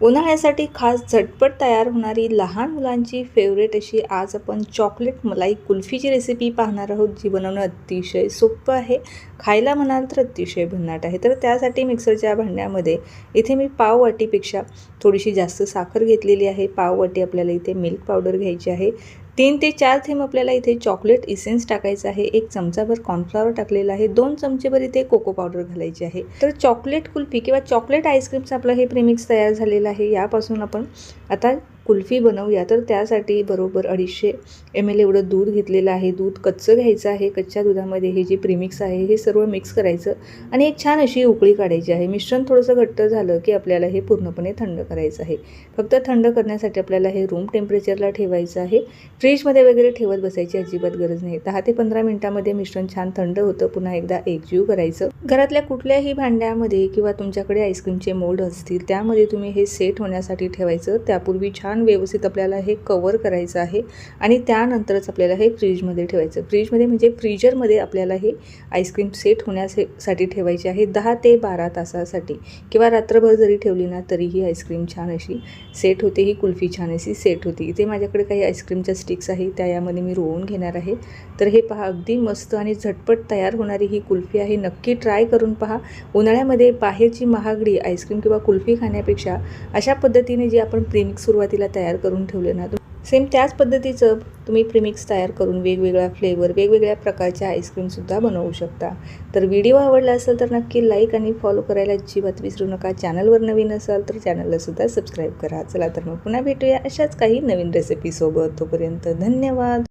उन्हाळ्यासाठी खास झटपट तयार होणारी लहान मुलांची फेवरेट अशी आज आपण चॉकलेट मलाई कुल्फीची रेसिपी पाहणार आहोत, जी बनवणं अतिशय सोपं आहे. खायला म्हणाल तर अतिशय भन्नाट आहे. तर त्यासाठी मिक्सरच्या भांड्यामध्ये इथे मी पाव वाटीपेक्षा थोडीशी जास्त साखर घेतलेली आहे. पाव वाटी आपल्याला इथे मिल्क पावडर घ्यायची आहे. 3 ते 4 थेंब आपल्याला इथे चॉकलेट इसेन्स टाकायचं आहे. 1 चमचाभर कॉर्नफ्लॉवर टाकलेला आहे. 2 चमचेभर इथे कोको पावडर घालायची आहे. तर चॉकलेट कुल्फी किंवा चॉकलेट आईस्क्रीमचं आपलं हे प्रीमिक्स तयार झालेलं आहे. यापासून आपण आता कुल्फी बनवूया. तर त्यासाठी बरोबर 250 ml एवढं दूध घेतलेलं आहे. दूध कच्चं घ्यायचं आहे. कच्च्या दुधामध्ये हे जे प्रीमिक्स आहे हे सर्व मिक्स करायचं आणि एक छान अशी उकळी काढायची आहे. मिश्रण थोडंसं घट्ट झालं की आपल्याला हे पूर्णपणे थंड करायचं आहे. फक्त थंड करण्यासाठी आपल्याला हे रूम टेम्परेचरला ठेवायचं आहे. फ्रीजमध्ये वगैरे ठेवत बसायची अजिबात गरज नाही. 10 ते 15 मिनिटांमध्ये मिश्रण छान थंड होतं. पुन्हा एकदा एकजीव करायचं. घरातल्या कुठल्याही भांड्यामध्ये किंवा तुमच्याकडे आईस्क्रीमचे मोल्ड असतील त्यामध्ये तुम्ही हे सेट होण्यासाठी ठेवायचं. त्यापूर्वी छान व्यवस्थित आपल्याला हे कव्हर करायचं आहे आणि त्यानंतरच आपल्याला हे फ्रीजमध्ये ठेवायचं. फ्रीजमध्ये म्हणजे फ्रीजरमध्ये आपल्याला हे आईस्क्रीम सेट होण्यासाठी ठेवायचे आहे 10 ते 12 तासासाठी किंवा रात्रभर जरी ठेवली ना तरीही आईस्क्रीम छान अशी सेट होते. ही कुल्फी छान अशी सेट होती. इथे माझ्याकडे काही आईस्क्रीमच्या स्टिक्स आहे त्या यामध्ये मी रोवून घेणार आहे. तर हे पहा, अगदी मस्त आणि झटपट तयार होणारी ही कुल्फी आहे. नक्की ट्राय करून पहा. उन्हाळ्यामध्ये बाहेरची महागडी आईस्क्रीम किंवा कुल्फी खाण्यापेक्षा अशा पद्धतीने जे आपण प्रीमिक्स सुरुवातीला तयार करून ठेवले ना, सेम त्याच पद्धतीचं तुम्ही प्रीमिक्स तयार करून वेगवेगळ्या फ्लेवर वेगवेगळ्या प्रकारच्या आईस्क्रीमसुद्धा बनवू शकता. तर व्हिडिओ आवडला असेल तर नक्की लाईक आणि फॉलो करायला अजिबात विसरू नका. चॅनलवर नवीन असाल तर चॅनललासुद्धा सबस्क्राईब करा. चला तर मग पुन्हा भेटूया अशाच काही नवीन रेसिपीसोबत. तोपर्यंत धन्यवाद.